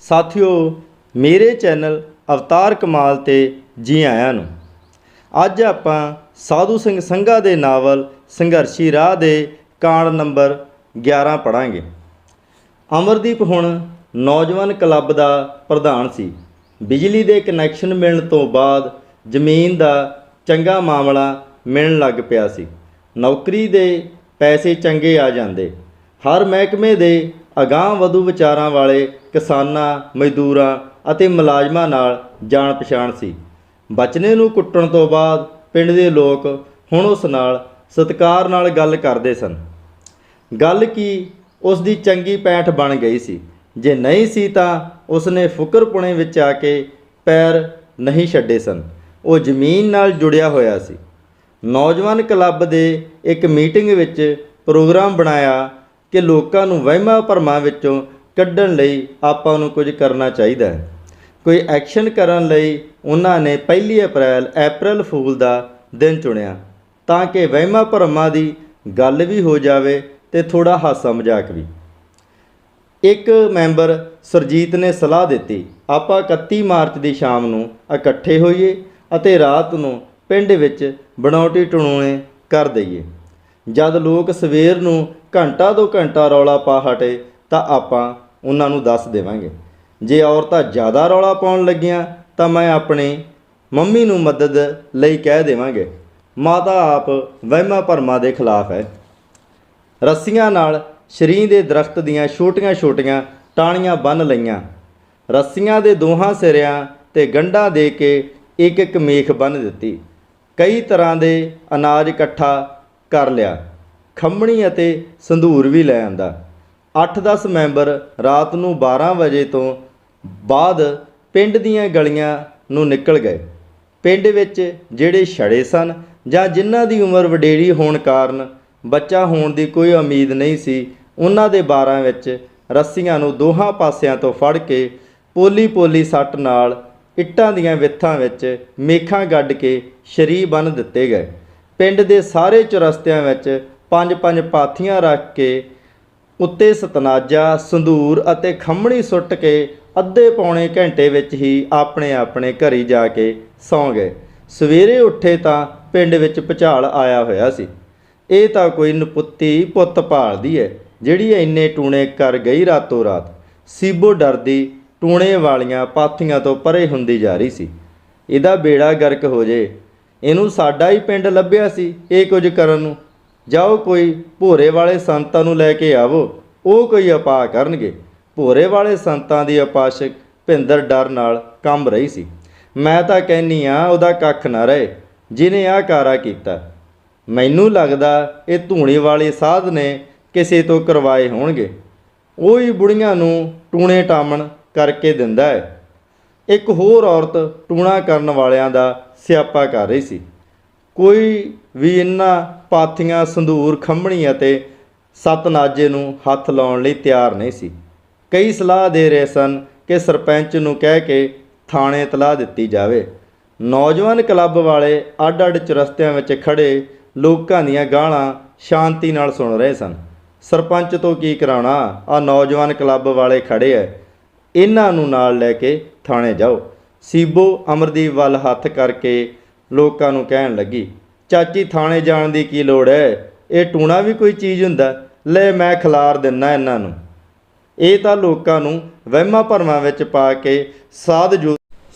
ਸਾਥੀਓ, ਮੇਰੇ ਚੈਨਲ ਅਵਤਾਰ ਕਮਾਲ ਤੇ ਜੀ ਆਇਆਂ ਨੂੰ। ਅੱਜ ਆਪਾਂ ਸਾਧੂ ਸਿੰਘ ਸੰਘਾ ਦੇ ਨਾਵਲ ਸੰਘਰਸ਼ੀ ਰਾਹ ਦੇ ਕਾਂਡ ਨੰਬਰ 11 ਪੜ੍ਹਾਂਗੇ। ਅਮਰਦੀਪ ਹੁਣ ਨੌਜਵਾਨ ਕਲੱਬ ਦਾ ਪ੍ਰਧਾਨ ਸੀ। ਬਿਜਲੀ ਦੇ ਕਨੈਕਸ਼ਨ ਮਿਲਣ ਤੋਂ ਬਾਅਦ ਜ਼ਮੀਨ ਦਾ ਚੰਗਾ ਮਾਮਲਾ ਮਿਲਣ ਲੱਗ ਪਿਆ ਸੀ। ਨੌਕਰੀ ਦੇ ਪੈਸੇ ਚੰਗੇ ਆ ਜਾਂਦੇ। ਹਰ ਮਹਿਕਮੇ ਦੇ ਅਗਾਂਹ ਵਧੂ ਵਿਚਾਰਾਂ ਵਾਲੇ ਕਿਸਾਨਾਂ, ਮਜ਼ਦੂਰਾਂ ਅਤੇ ਮੁਲਾਜ਼ਮਾਂ ਨਾਲ ਜਾਣ ਪਛਾਣ ਸੀ। ਬਚਨੇ ਨੂੰ ਕੁੱਟਣ ਤੋਂ ਬਾਅਦ ਪਿੰਡ ਦੇ ਲੋਕ ਹੁਣ ਉਸ ਨਾਲ ਸਤਿਕਾਰ ਨਾਲ ਗੱਲ ਕਰਦੇ ਸਨ। ਗੱਲ ਕੀ, ਉਸ ਦੀ ਚੰਗੀ ਪੈਂਠ ਬਣ ਗਈ ਸੀ। ਜੇ ਨਹੀਂ ਸੀ ਤਾਂ ਉਸਨੇ ਫੁਕਰਪੁਣੇ ਵਿੱਚ ਆ ਕੇ ਪੈਰ ਨਹੀਂ ਛੱਡੇ ਸਨ। ਉਹ ਜ਼ਮੀਨ ਨਾਲ ਜੁੜਿਆ ਹੋਇਆ ਸੀ। ਨੌਜਵਾਨ ਕਲੱਬ ਦੇ ਇੱਕ ਮੀਟਿੰਗ ਵਿੱਚ ਪ੍ਰੋਗਰਾਮ ਬਣਾਇਆ ਕਿ ਲੋਕਾਂ ਨੂੰ ਵਹਿਮਾਂ ਭਰਮਾਂ ਵਿੱਚੋਂ ਕੱਢਣ ਲਈ ਆਪਾਂ ਨੂੰ ਕੁਝ ਕਰਨਾ ਚਾਹੀਦਾ ਹੈ। ਕੋਈ ਐਕਸ਼ਨ ਕਰਨ ਲਈ ਉਹਨਾਂ ਨੇ 1 ਅਪ੍ਰੈਲ ਫੂਲ ਦਾ ਦਿਨ ਚੁਣਿਆ ਤਾਂ ਕਿ ਵਹਿਮਾਂ ਭਰਮਾਂ ਦੀ ਗੱਲ ਵੀ ਹੋ ਜਾਵੇ ਤੇ ਥੋੜ੍ਹਾ ਹਾਸਾ ਮਜ਼ਾਕ ਵੀ। ਇੱਕ ਮੈਂਬਰ ਸੁਰਜੀਤ ਨੇ ਸਲਾਹ ਦਿੱਤੀ, ਆਪਾਂ 31 ਮਾਰਚ ਦੀ ਸ਼ਾਮ ਨੂੰ ਇਕੱਠੇ ਹੋਈਏ ਅਤੇ ਰਾਤ ਨੂੰ ਪਿੰਡ ਵਿੱਚ ਬਣਾਉਟੀ ਟਣੂਣੇ ਕਰ ਦਈਏ। ਜਦ ਲੋਕ ਸਵੇਰ ਨੂੰ ਘੰਟਾ 2 ਘੰਟਾ ਰੌਲਾ ਪਾ ਹਟੇ ਤਾਂ ਆਪਾਂ ਉਹਨਾਂ ਨੂੰ ਦੱਸ ਦੇਵਾਂਗੇ। ਜੇ ਔਰਤਾਂ ਜ਼ਿਆਦਾ ਰੌਲਾ ਪਾਉਣ ਲੱਗੀਆਂ ਤਾਂ ਮੈਂ ਆਪਣੀ ਮੰਮੀ ਨੂੰ ਮਦਦ ਲਈ ਕਹਿ ਦੇਵਾਂਗੇ। ਮਾਤਾ ਆਪ ਵਹਿਮਾਂ ਭਰਮਾਂ ਦੇ ਖਿਲਾਫ ਹੈ। ਰੱਸੀਆਂ ਨਾਲ ਸ਼ਰੀਂ ਦੇ ਦਰਖਤ ਦੀਆਂ ਛੋਟੀਆਂ ਟਾਹਣੀਆਂ ਬੰਨ੍ਹ ਲਈਆਂ। ਰੱਸੀਆਂ ਦੇ ਦੋਹਾਂ ਸਿਰਿਆਂ 'ਤੇ ਗੰਢਾਂ ਦੇ ਕੇ ਇੱਕ ਮੇਖ ਬੰਨ੍ਹ ਦਿੱਤੀ। ਕਈ ਤਰ੍ਹਾਂ ਦੇ ਅਨਾਜ ਇਕੱਠਾ ਕਰ ਲਿਆ। ਖੰਮਣੀ ਅਤੇ ਸੰਧੂਰ ਵੀ ਲੈ ਆਂਦਾ। 8-10 ਮੈਂਬਰ ਰਾਤ ਨੂੰ 12 ਵਜੇ ਤੋਂ ਬਾਅਦ ਪਿੰਡ ਦੀਆਂ ਗਲੀਆਂ ਨੂੰ ਨਿਕਲ ਗਏ। ਪਿੰਡ ਵਿੱਚ ਜਿਹੜੇ ਛੜੇ ਸਨ ਜਾਂ ਜਿਨ੍ਹਾਂ ਦੀ ਉਮਰ ਵਡੇਰੀ ਹੋਣ ਕਾਰਨ ਬੱਚਾ ਹੋਣ ਦੀ ਕੋਈ ਉਮੀਦ ਨਹੀਂ ਸੀ, ਉਹਨਾਂ ਦੇ 12 ਵਿੱਚ ਰੱਸੀਆਂ ਨੂੰ ਦੋਹਾਂ ਪਾਸਿਆਂ ਤੋਂ ਫੜ ਕੇ ਪੋਲੀ ਸੱਟ ਨਾਲ ਇੱਟਾਂ ਦੀਆਂ ਵਿੱਥਾਂ ਵਿੱਚ ਮੇਖਾਂ ਗੱਡ ਕੇ ਸ਼ਰੀਂ ਬੰਨ੍ਹ ਦਿੱਤੇ ਗਏ। ਪਿੰਡ ਦੇ ਸਾਰੇ ਚੁਰਸਤਿਆਂ ਵਿੱਚ 5-5 ਪਾਥੀਆਂ ਰੱਖ ਕੇ ਉੱਤੇ ਸਤਨਾਜਾ, ਸੰਧੂਰ ਅਤੇ ਖੰਮਣੀ ਸੁੱਟ ਕੇ ਅੱਧੇ ਪੌਣੇ ਘੰਟੇ ਵਿੱਚ ਹੀ ਆਪਣੇ ਘਰੀ ਜਾ ਕੇ ਸੌਂ ਗਏ। ਸਵੇਰੇ ਉੱਠੇ ਤਾਂ ਪਿੰਡ ਵਿੱਚ ਭੁਚਾਲ ਆਇਆ ਹੋਇਆ ਸੀ। ਇਹ ਤਾਂ ਕੋਈ ਨਪੁੱਤੀ ਪੁੱਤ ਭਾਲਦੀ ਹੈ ਜਿਹੜੀ ਇੰਨੇ ਟੂਣੇ ਕਰ ਗਈ ਰਾਤੋਂ ਰਾਤ। ਸੀਬੋ ਡਰਦੀ ਟੂਣੇ ਵਾਲੀਆਂ ਪਾਥੀਆਂ ਤੋਂ ਪਰੇ ਹੁੰਦੀ ਜਾ ਰਹੀ ਸੀ। ਇਹਦਾ ਬੇੜਾ ਗਰਕ ਹੋ ਜੇ। ਇਹਨੂੰ ਸਾਡਾ ਹੀ ਪਿੰਡ ਲੱਭਿਆ ਸੀ ਇਹ ਕੁਝ ਕਰਨ ਨੂੰ। ਜਾਓ ਕੋਈ ਭੋਰੇ ਵਾਲੇ ਸੰਤਾਂ ਨੂੰ ਲੈ ਕੇ ਆਵੋ, ਉਹ ਕੋਈ ਉਪਾਅ ਕਰਨਗੇ। ਭੋਰੇ ਵਾਲੇ ਸੰਤਾਂ ਦੀ ਉਪਾਸ਼ਕ ਭਿੰਦਰ ਡਰ ਨਾਲ ਕੰਬ ਰਹੀ ਸੀ। ਮੈਂ ਤਾਂ ਕਹਿੰਦੀ ਹਾਂ ਉਹਦਾ ਕੱਖ ਨਾ ਰਹੇ ਜਿਹਨੇ ਆਹ ਕਾਰਾ ਕੀਤਾ। ਮੈਨੂੰ ਲੱਗਦਾ ਇਹ ਧੂਣੀ ਵਾਲੇ ਸਾਧ ਨੇ ਕਿਸੇ ਤੋਂ ਕਰਵਾਏ ਹੋਣਗੇ। ਉਹ ਹੀ ਬੁੜੀਆਂ ਨੂੰ ਟੂਣੇ ਟਾਮਣ ਕਰਕੇ ਦਿੰਦਾ ਹੈ। ਇੱਕ ਹੋਰ ਔਰਤ ਟੂਣਾ ਕਰਨ ਵਾਲਿਆਂ ਦਾ ਸਿਆਪਾ ਕਰ ਰਹੀ ਸੀ। ਕੋਈ ਵੀ ਇਹਨਾਂ ਪਾਥੀਆਂ, ਸੰਧੂਰ, ਖੰਮਣੀ ਅਤੇ ਸਤਨਾਜੇ ਨੂੰ ਹੱਥ ਲਾਉਣ ਲਈ ਤਿਆਰ ਨਹੀਂ ਸੀ। ਕਈ ਸਲਾਹ ਦੇ ਰਹੇ ਸਨ ਕਿ ਸਰਪੰਚ ਨੂੰ ਕਹਿ ਕੇ ਥਾਣੇ ਇਤਲਾਹ ਦਿੱਤੀ ਜਾਵੇ। ਨੌਜਵਾਨ ਕਲੱਬ ਵਾਲੇ ਅੱਡ ਚੁਰਸਤਿਆਂ ਵਿੱਚ ਖੜ੍ਹੇ ਲੋਕਾਂ ਦੀਆਂ ਗਾਲਾਂ ਸ਼ਾਂਤੀ ਨਾਲ ਸੁਣ ਰਹੇ ਸਨ। ਸਰਪੰਚ ਤੋਂ ਕੀ ਕਰਾਉਣਾ, ਆਹ ਨੌਜਵਾਨ ਕਲੱਬ ਵਾਲੇ ਖੜ੍ਹੇ ਐ, ਇਹਨਾਂ ਨੂੰ ਨਾਲ ਲੈ ਕੇ ਥਾਣੇ ਜਾਓ। ਸੀਬੋ ਅਮਰਦੀਪ ਵੱਲ ਹੱਥ ਕਰਕੇ ਲੋਕਾਂ ਨੂੰ ਕਹਿਣ ਲੱਗੀ, ਚਾਚੀ ਥਾਣੇ ਜਾਣ ਦੀ ਕੀ ਲੋੜ ਹੈ? ਇਹ ਟੂਣਾ ਵੀ ਕੋਈ ਚੀਜ਼ ਹੁੰਦਾ? ਲੈ ਮੈਂ ਖਿਲਾਰ ਦਿੰਦਾ ਇਹਨਾਂ ਨੂੰ। ਇਹ ਤਾਂ ਲੋਕਾਂ ਨੂੰ ਵਹਿਮਾਂ ਭਰਮਾਂ ਵਿੱਚ ਪਾ ਕੇ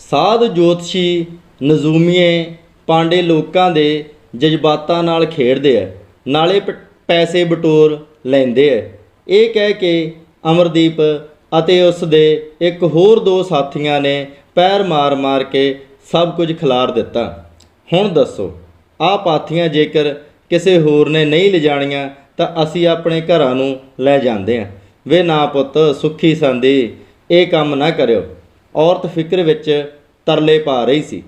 ਸਾਧ ਜੋਤਸ਼ੀ, ਨਜ਼ੂਮੀਏ, ਪਾਂਡੇ ਲੋਕਾਂ ਦੇ ਜਜ਼ਬਾਤਾਂ ਨਾਲ ਖੇਡਦੇ ਐ, ਨਾਲੇ ਪੈਸੇ ਬਟੋਰ ਲੈਂਦੇ ਐ। ਇਹ ਕਹਿ ਕੇ ਅਮਰਦੀਪ ਅਤੇ ਉਸ ਦੇ ਇੱਕ ਹੋਰ 2 ਸਾਥੀਆਂ ਨੇ ਪੈਰ ਮਾਰ ਕੇ ਸਭ ਕੁਝ ਖਿਲਾਰ ਦਿੱਤਾ। ਹੁਣ ਦੱਸੋ, ਆਹ ਪਾਥੀਆਂ ਜੇਕਰ ਕਿਸੇ ਹੋਰ ਨੇ ਨਹੀਂ ਲਿਜਾਣੀਆਂ ਤਾਂ ਅਸੀਂ ਆਪਣੇ ਘਰਾਂ ਨੂੰ ਲੈ ਜਾਂਦੇ ਹਾਂ। ਵੇ ਨਾ ਪੁੱਤ, ਸੁੱਖੀ ਸੰਦੀ ਇਹ ਕੰਮ ਨਾ ਕਰਿਓ। ਔਰਤ ਫਿਕਰ ਵਿੱਚ ਤਰਲੇ ਪਾ ਰਹੀ ਸੀ।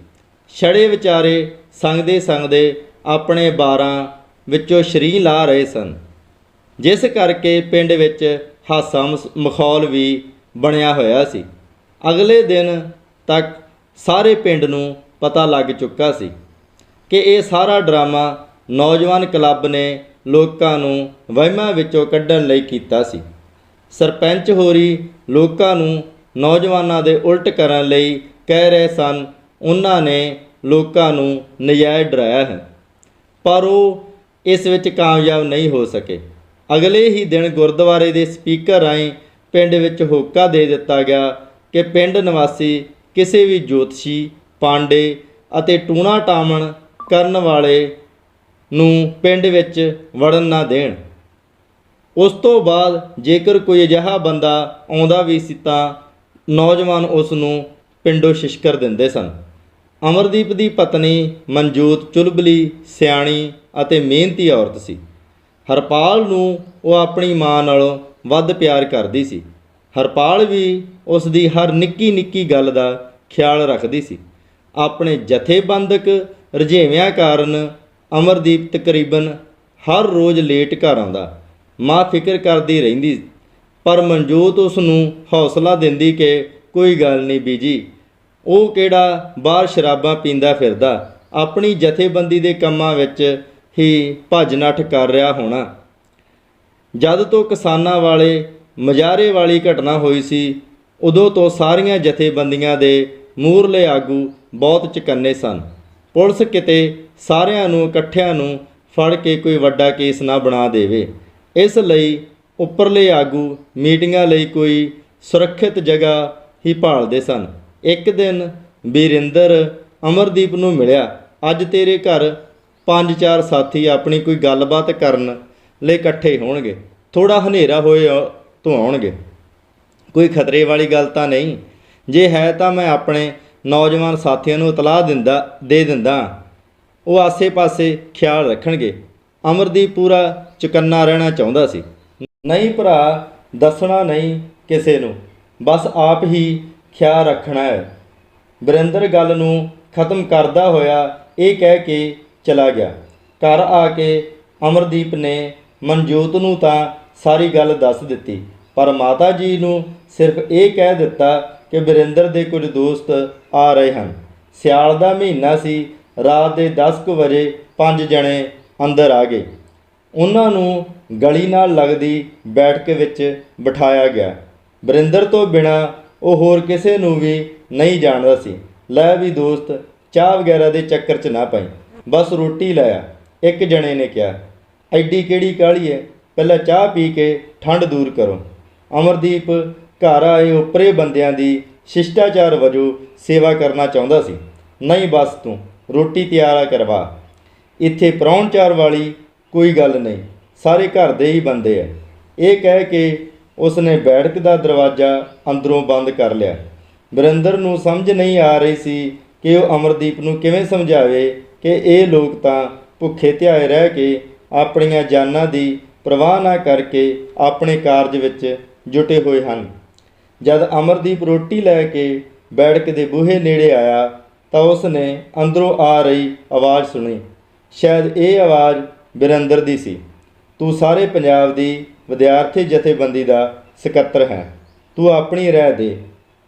ਛੜੇ ਵਿਚਾਰੇ ਸੰਗਦੇ ਆਪਣੇ 12 ਵਿੱਚੋਂ ਸ਼ਰੀਂ ਲਾ ਰਹੇ ਸਨ, ਜਿਸ ਕਰਕੇ ਪਿੰਡ ਵਿੱਚ ਹਾਸਾ ਮਖੌਲ ਵੀ ਬਣਿਆ ਹੋਇਆ ਸੀ। ਅਗਲੇ ਦਿਨ ਤੱਕ ਸਾਰੇ ਪਿੰਡ ਨੂੰ ਪਤਾ ਲੱਗ ਚੁੱਕਾ ਸੀ ਕਿ ਇਹ ਸਾਰਾ ਡਰਾਮਾ ਨੌਜਵਾਨ ਕਲੱਬ ਨੇ ਲੋਕਾਂ ਨੂੰ ਵਹਿਮਾਂ ਵਿੱਚੋਂ ਕੱਢਣ ਲਈ ਕੀਤਾ ਸੀ। ਸਰਪੰਚ ਹੋਰੀ ਲੋਕਾਂ ਨੂੰ ਨੌਜਵਾਨਾਂ ਦੇ ਉਲਟ ਕਰਨ ਲਈ ਕਹਿ ਰਹੇ ਸਨ। ਉਹਨਾਂ ਨੇ ਲੋਕਾਂ ਨੂੰ ਨਜਾਇਜ਼ ਡਰਾਇਆ ਹੈ, ਪਰ ਉਹ ਇਸ ਵਿੱਚ ਕਾਮਯਾਬ ਨਹੀਂ ਹੋ ਸਕੇ। ਅਗਲੇ ਹੀ ਦਿਨ ਗੁਰਦੁਆਰੇ ਦੇ ਸਪੀਕਰ ਰਾਹੀਂ ਪਿੰਡ ਵਿੱਚ ਹੋਕਾ ਦੇ ਦਿੱਤਾ ਗਿਆ ਕਿ ਪਿੰਡ ਨਿਵਾਸੀ ਕਿਸੇ ਵੀ ਜੋਤਸ਼ੀ, ਪਾਂਡੇ ਅਤੇ ਟੂਣਾ ਟਾਮਣ ਕਰਨ ਵਾਲੇ ਨੂੰ ਪਿੰਡ ਵਿੱਚ ਵੜਨ ਨਾ ਦੇਣ। ਉਸ ਤੋਂ ਬਾਅਦ ਜੇਕਰ ਕੋਈ ਅਜਿਹਾ ਬੰਦਾ ਆਉਂਦਾ ਵੀ ਸੀ ਤਾਂ ਨੌਜਵਾਨ ਉਸ ਨੂੰ ਪਿੰਡੋਂ ਸ਼ਿਸ਼ਕਰ ਦਿੰਦੇ ਸਨ। ਅਮਰਦੀਪ ਦੀ ਪਤਨੀ ਮਨਜੋਤ ਚੁਲਬਲੀ, ਸਿਆਣੀ ਅਤੇ ਮਿਹਨਤੀ ਔਰਤ ਸੀ। ਹਰਪਾਲ ਨੂੰ ਉਹ ਆਪਣੀ ਮਾਂ ਨਾਲੋਂ ਵੱਧ ਪਿਆਰ ਕਰਦੀ ਸੀ। ਹਰਪਾਲ ਵੀ ਉਸ ਦੀ ਹਰ ਨਿੱਕੀ ਨਿੱਕੀ ਗੱਲ ਦਾ ਖਿਆਲ ਰੱਖਦੀ ਸੀ। ਆਪਣੇ ਜਥੇਬੰਦਕ ਰੁਝੇਵਿਆਂ ਕਾਰਨ ਅਮਰਦੀਪ ਤਕਰੀਬਨ ਹਰ ਰੋਜ਼ ਲੇਟ ਘਰ ਆਉਂਦਾ। ਮਾਂ ਫਿਕਰ ਕਰਦੀ ਰਹਿੰਦੀ, ਪਰ ਮਨਜੋਤ ਉਸ ਨੂੰ ਹੌਸਲਾ ਦਿੰਦੀ ਕਿ ਕੋਈ ਗੱਲ ਨਹੀਂ ਬੀਜੀ, ਉਹ ਕਿਹੜਾ ਬਾਹਰ ਸ਼ਰਾਬਾਂ ਪੀਂਦਾ ਫਿਰਦਾ, ਆਪਣੀ ਜਥੇਬੰਦੀ ਦੇ ਕੰਮਾਂ ਵਿੱਚ ਹੀ ਭੱਜ ਨੱਠ ਕਰ ਰਿਹਾ ਹੋਣਾ। ਜਦ ਤੋਂ ਕਿਸਾਨਾਂ ਵਾਲੇ ਮੁਜ਼ਾਹਰੇ ਵਾਲੀ ਘਟਨਾ ਹੋਈ ਸੀ, ਉਦੋਂ ਤੋਂ ਸਾਰੀਆਂ ਜਥੇਬੰਦੀਆਂ ਦੇ ਮੂਹਰਲੇ ਆਗੂ ਬਹੁਤ ਚਕੰਨੇ ਸਨ। ਪੁਲਿਸ ਕਿਤੇ ਸਾਰਿਆਂ ਨੂੰ ਇਕੱਠਿਆਂ ਨੂੰ ਫੜ ਕੇ ਕੋਈ ਵੱਡਾ ਕੇਸ ਨਾ ਬਣਾ ਦੇਵੇ, ਇਸ ਲਈ ਉੱਪਰਲੇ ਆਗੂ ਮੀਟਿੰਗਾਂ ਲਈ ਕੋਈ ਸੁਰੱਖਿਅਤ ਜਗ੍ਹਾ ਹੀ ਭਾਲਦੇ ਸਨ। ਇੱਕ ਦਿਨ ਬੀਰਿੰਦਰ ਅਮਰਦੀਪ ਨੂੰ ਮਿਲਿਆ। ਅੱਜ ਤੇਰੇ ਘਰ 5-4 ਸਾਥੀ ਆਪਣੀ ਕੋਈ ਗੱਲਬਾਤ ਕਰਨ ਲਈ ਇਕੱਠੇ ਹੋਣਗੇ। ਥੋੜ੍ਹਾ ਹਨੇਰਾ ਹੋਏ ਤੋਂ ਆਉਣਗੇ। ਕੋਈ ਖਤਰੇ ਵਾਲੀ ਗੱਲ ਤਾਂ ਨਹੀਂ? ਜੇ ਹੈ ਤਾਂ ਮੈਂ ਆਪਣੇ ਨੌਜਵਾਨ ਸਾਥੀਆਂ ਨੂੰ ਇਤਲਾਹ ਦੇ ਦਿੰਦਾ, ਉਹ ਆਸੇ-ਪਾਸੇ ਖਿਆਲ ਰੱਖਣਗੇ। ਅਮਰਦੀਪ ਪੂਰਾ ਚੁਕੰਨਾ ਰਹਿਣਾ ਚਾਹੁੰਦਾ ਸੀ। ਨਹੀਂ ਭਰਾ, ਦੱਸਣਾ ਨਹੀਂ ਕਿਸੇ ਨੂੰ, ਬਸ ਆਪ ਹੀ ਖਿਆਲ ਰੱਖਣਾ ਹੈ। ਵਰਿੰਦਰ ਗੱਲ ਨੂੰ ਖਤਮ ਕਰਦਾ ਹੋਇਆ ਇਹ ਕਹਿ ਕੇ ਚਲਾ ਗਿਆ। ਘਰ ਆ ਕੇ ਅਮਰਦੀਪ ਨੇ ਮਨਜੋਤ ਨੂੰ ਤਾਂ ਸਾਰੀ ਗੱਲ ਦੱਸ ਦਿੱਤੀ, ਪਰ ਮਾਤਾ ਜੀ ਨੂੰ ਸਿਰਫ ਇਹ ਕਹਿ ਦਿੱਤਾ ਕਿ ਵਰਿੰਦਰ ਦੇ ਕੁਝ ਦੋਸਤ ਆ ਰਹੇ ਹਨ। ਸਿਆਲ ਦਾ ਮਹੀਨਾ ਸੀ। ਰਾਤ ਦੇ 10 ਕੁ ਵਜੇ 5 ਜਣੇ ਅੰਦਰ ਆ ਗਏ। ਉਹਨਾਂ ਨੂੰ ਗਲੀ ਨਾਲ ਲੱਗਦੀ ਬੈਠਕ ਵਿੱਚ ਬਿਠਾਇਆ ਗਿਆ। ਵਰਿੰਦਰ ਤੋਂ ਬਿਨਾਂ ਉਹ ਹੋਰ ਕਿਸੇ ਨੂੰ ਵੀ ਨਹੀਂ ਜਾਣਦਾ ਸੀ। ਲੈ ਵੀ ਦੋਸਤ, ਚਾਹ ਵਗੈਰਾ ਦੇ ਚੱਕਰ 'ਚ ਨਾ ਪਈ, ਬਸ ਰੋਟੀ ਲੈ ਆ, ਇੱਕ ਜਣੇ ਨੇ ਕਿਹਾ। ਐਡੀ ਕਿਹੜੀ ਕਾਹਲੀ ਹੈ, ਪਹਿਲਾਂ ਚਾਹ ਪੀ ਕੇ ਠੰਡ ਦੂਰ ਕਰੋ। ਅਮਰਦੀਪ ਘਰ ਆਏ ਉੱਪਰੇ ਬੰਦਿਆਂ ਦੀ ਸ਼ਿਸ਼ਟਾਚਾਰ ਵਜੋਂ ਸੇਵਾ ਕਰਨਾ ਚਾਹੁੰਦਾ ਸੀ। ਨਹੀਂ ਬਸ ਤੂੰ ਰੋਟੀ ਤਿਆਰ ਕਰਵਾ, ਇੱਥੇ ਪ੍ਰਾਹੁਣਚਾਰ ਵਾਲੀ ਕੋਈ ਗੱਲ ਨਹੀਂ, ਸਾਰੇ ਘਰ ਦੇ ਹੀ ਬੰਦੇ ਐ। ਇਹ ਕਹਿ ਕੇ ਉਸਨੇ ਬੈਠਕ ਦਾ ਦਰਵਾਜ਼ਾ ਅੰਦਰੋਂ ਬੰਦ ਕਰ ਲਿਆ। ਵਰਿੰਦਰ ਨੂੰ ਸਮਝ ਨਹੀਂ ਆ ਰਹੀ ਸੀ ਕਿ ਉਹ ਅਮਰਦੀਪ ਨੂੰ ਕਿਵੇਂ ਸਮਝਾਵੇ ਕਿ ਇਹ ਲੋਕ ਤਾਂ ਭੁੱਖੇ ਧਿਆਏ ਰਹਿ ਕੇ ਆਪਣੀਆਂ ਜਾਨਾਂ ਦੀ ਪਰਵਾਹ ਨਾ ਕਰਕੇ ਆਪਣੇ ਕਾਰਜ ਵਿੱਚ ਜੁਟੇ ਹੋਏ ਹਨ। ਜਦ ਅਮਰਦੀਪ ਰੋਟੀ ਲੈ ਕੇ ਬੈਠਕ ਦੇ ਬੂਹੇ ਨੇੜੇ ਆਇਆ ਤਾਂ ਉਸ ਨੇ ਅੰਦਰੋਂ ਆ ਰਹੀ ਆਵਾਜ਼ ਸੁਣੀ। ਸ਼ਾਇਦ ਇਹ ਆਵਾਜ਼ ਵਰਿੰਦਰ ਦੀ ਸੀ। ਤੂੰ ਸਾਰੇ ਪੰਜਾਬ ਦੀ ਵਿਦਿਆਰਥੀ ਜਥੇਬੰਦੀ ਦਾ ਸਕੱਤਰ ਹੈ, ਤੂੰ ਆਪਣੀ ਰਾਏ ਦੇ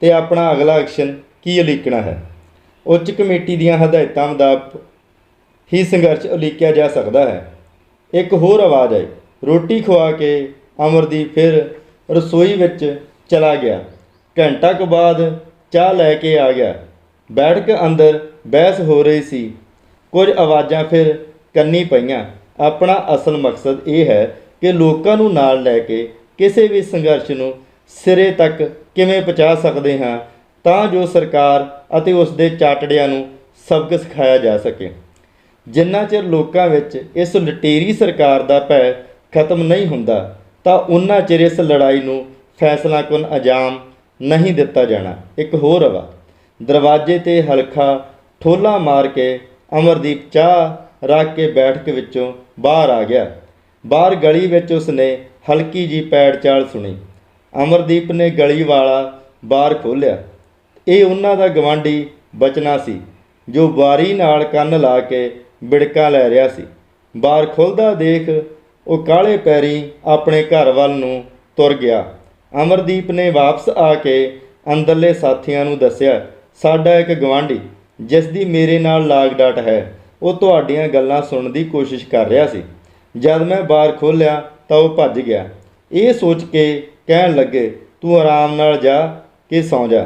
ਤੇ ਆਪਣਾ ਅਗਲਾ ਐਕਸ਼ਨ ਕੀ ਉਲੀਕਣਾ ਹੈ। ਉੱਚ ਕਮੇਟੀ ਦੀਆਂ ਹਦਾਇਤਾਂ ਮੁਤਾਬਕ ਹੀ ਸੰਘਰਸ਼ ਉਲੀਕਿਆ ਜਾ ਸਕਦਾ ਹੈ। ਇੱਕ ਹੋਰ ਆਵਾਜ਼ ਆਈ। ਰੋਟੀ ਖਵਾ ਕੇ ਅਮਰਦੀਪ ਫਿਰ ਰਸੋਈ ਵਿੱਚ ਚਲਾ ਗਿਆ। ਘੰਟਾ ਕੁ ਬਾਅਦ ਚਾਹ ਲੈ ਕੇ ਆ ਗਿਆ। ਬੈਠਕ ਅੰਦਰ ਬਹਿਸ ਹੋ ਰਹੀ ਸੀ। ਕੁਝ ਆਵਾਜ਼ਾਂ ਫਿਰ ਕੰਨੀ ਪਈਆਂ। ਆਪਣਾ ਅਸਲ ਮਕਸਦ ਇਹ ਹੈ ਕਿ ਲੋਕਾਂ ਨੂੰ ਨਾਲ ਲੈ ਕੇ ਕਿਸੇ ਵੀ ਸੰਘਰਸ਼ ਨੂੰ ਸਿਰੇ ਤੱਕ ਕਿਵੇਂ ਪਹੁੰਚਾ ਸਕਦੇ ਹਾਂ ਤਾਂ ਜੋ ਸਰਕਾਰ ਅਤੇ ਉਸ ਦੇ ਚਾਟੜਿਆਂ ਨੂੰ ਸਬਕ ਸਿਖਾਇਆ ਜਾ ਸਕੇ। ਜਿੰਨਾ ਚਿਰ ਲੋਕਾਂ ਵਿੱਚ ਇਸ ਲੁਟੇਰੀ ਸਰਕਾਰ ਦਾ ਭੈ ਖਤਮ ਨਹੀਂ ਹੁੰਦਾ ਤਾਂ ਉਨਾ ਚਿਰ ਇਸ ਲੜਾਈ ਨੂੰ ਫੈਸਲਾਕੁਨ ਅੰਜਾਮ ਨਹੀਂ ਦਿੱਤਾ ਜਾਣਾ। ਇੱਕ ਹੋਰ ਆਵਾਜ਼। ਦਰਵਾਜ਼ੇ 'ਤੇ ਹਲਕਾ ਠੋਲਾ ਮਾਰ ਕੇ ਅਮਰਦੀਪ ਚਾਹ ਰੱਖ ਕੇ ਬੈਠਕ ਵਿੱਚੋਂ ਬਾਹਰ ਆ ਗਿਆ। ਬਾਹਰ ਗਲੀ ਵਿੱਚ ਉਸਨੇ ਹਲਕੀ ਜੀ ਪੈੜ ਚਾਲ ਸੁਣੀ। ਅਮਰਦੀਪ ਨੇ ਗਲੀ ਵਾਲਾ ਬਾਹਰ ਖੋਲ੍ਹਿਆ। ਇਹ ਉਹਨਾਂ ਦਾ ਗਵਾਂਢੀ ਬਚਨਾ ਸੀ ਜੋ ਬਾਰੀ ਨਾਲ ਕੰਨ ਲਾ ਕੇ ਬਿੜਕਾਂ ਲੈ ਰਿਹਾ ਸੀ। ਬਾਹਰ ਖੁੱਲ੍ਹਦਾ ਦੇਖ ਉਹ ਕਾਹਲੇ ਪੈਰੀਂ ਆਪਣੇ ਘਰ ਵੱਲ ਨੂੰ ਤੁਰ ਗਿਆ। ਅਮਰਦੀਪ ਨੇ ਵਾਪਸ ਆ ਕੇ ਅੰਦਰਲੇ ਸਾਥੀਆਂ ਨੂੰ ਦੱਸਿਆ, ਸਾਡਾ ਇੱਕ ਗਵਾਂਢੀ ਜਿਸ ਦੀ ਮੇਰੇ ਨਾਲ ਲਾਗ ਡਾਟ ਹੈ, ਉਹ ਤੁਹਾਡੀਆਂ ਗੱਲਾਂ ਸੁਣਨ ਦੀ ਕੋਸ਼ਿਸ਼ ਕਰ ਰਿਹਾ ਸੀ। ਜਦ ਮੈਂ ਬਾਹਰ ਖੋਲ੍ਹਿਆ ਤਾਂ ਉਹ ਭੱਜ ਗਿਆ। ਇਹ ਸੋਚ ਕੇ ਕਹਿਣ ਲੱਗੇ, ਤੂੰ ਆਰਾਮ ਨਾਲ ਜਾ, ਕਿ ਸੌਂ ਜਾ,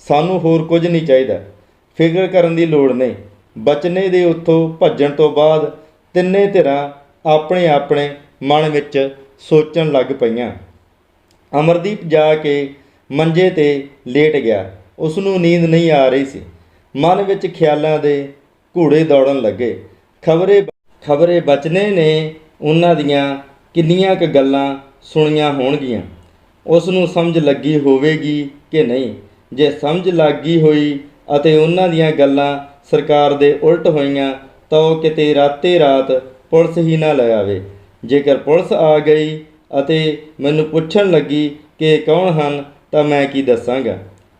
ਸਾਨੂੰ ਹੋਰ ਕੁਝ ਨਹੀਂ ਚਾਹੀਦਾ, ਫਿਕਰ ਕਰਨ ਦੀ ਲੋੜ ਨਹੀਂ। ਬਚਨੇ ਦੇ ਉੱਥੋਂ ਭੱਜਣ ਤੋਂ ਬਾਅਦ ਤਿੰਨੇ ਧਿਰਾਂ ਆਪਣੇ ਆਪਣੇ ਮਨ ਵਿੱਚ ਸੋਚਣ ਲੱਗ ਪਈਆਂ। ਅਮਰਦੀਪ ਜਾ ਕੇ ਮੰਜੇ 'ਤੇ ਲੇਟ ਗਿਆ। ਉਸ ਨੂੰ ਨੀਂਦ ਨਹੀਂ ਆ ਰਹੀ ਸੀ। ਮਨ ਵਿੱਚ ਖਿਆਲਾਂ ਦੇ ਘੋੜੇ ਦੌੜਨ ਲੱਗੇ। ਖਬਰੇ ਬਚਨੇ ਨੇ ਉਹਨਾਂ ਦੀਆਂ ਕਿੰਨੀਆਂ ਕੁ ਗੱਲਾਂ ਸੁਣੀਆਂ ਹੋਣਗੀਆਂ। ਉਸ ਨੂੰ ਸਮਝ ਲੱਗੀ ਹੋਵੇਗੀ ਕਿ ਨਹੀਂ। ਜੇ ਸਮਝ ਲੱਗ ਗਈ ਹੋਈ ਅਤੇ ਉਹਨਾਂ ਦੀਆਂ ਗੱਲਾਂ ਸਰਕਾਰ ਦੇ ਉਲਟ ਹੋਈਆਂ ਤਾਂ ਉਹ ਕਿਤੇ ਰਾਤੇ ਰਾਤ ਪੁਲਿਸ ਹੀ ਨਾ ਲੈ ਆਵੇ। ਜੇਕਰ ਪੁਲਿਸ ਆ ਗਈ ਅਤੇ ਮੈਨੂੰ ਪੁੱਛਣ ਲੱਗੀ ਕਿ ਕੌਣ ਹਨ ਤਾਂ ਮੈਂ ਕੀ ਦੱਸਾਂਗਾ।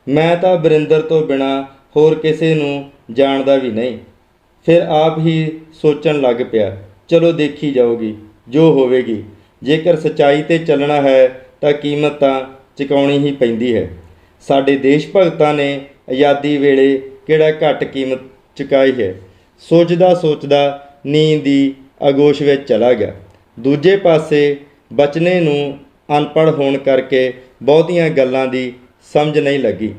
ਮੈਂ ਤਾਂ ਵਰਿੰਦਰ ਤੋਂ ਬਿਨਾਂ ਹੋਰ ਕਿਸੇ ਨੂੰ ਜਾਣਦਾ ਵੀ ਨਹੀਂ। ਫਿਰ ਆਪ ਹੀ ਸੋਚਣ ਲੱਗ ਪਿਆ, ਚਲੋ ਦੇਖੀ ਜਾਊਗੀ ਜੋ ਹੋਵੇਗੀ। ਜੇਕਰ ਸੱਚਾਈ 'ਤੇ ਚੱਲਣਾ ਹੈ ਤਾਂ ਕੀਮਤ ਤਾਂ ਚੁਕਾਉਣੀ ਹੀ ਪੈਂਦੀ ਹੈ। ਸਾਡੇ ਦੇਸ਼ ਭਗਤਾਂ ਨੇ ਆਜ਼ਾਦੀ ਵੇਲੇ ਕਿਹੜਾ ਘੱਟ ਕੀਮਤ ਚੁਕਾਈ ਹੈ। ਸੋਚਦਾ ਸੋਚਦਾ ਨੀਂਦ ਦੀ ਆਗੋਸ਼ ਵਿੱਚ ਚਲਾ ਗਿਆ। ਦੂਜੇ ਪਾਸੇ ਬਚਨੇ ਨੂੰ ਅਨਪੜ੍ਹ ਹੋਣ ਕਰਕੇ ਬਹੁਤੀਆਂ ਗੱਲਾਂ ਦੀ ਸਮਝ ਨਹੀਂ ਲੱਗੀ।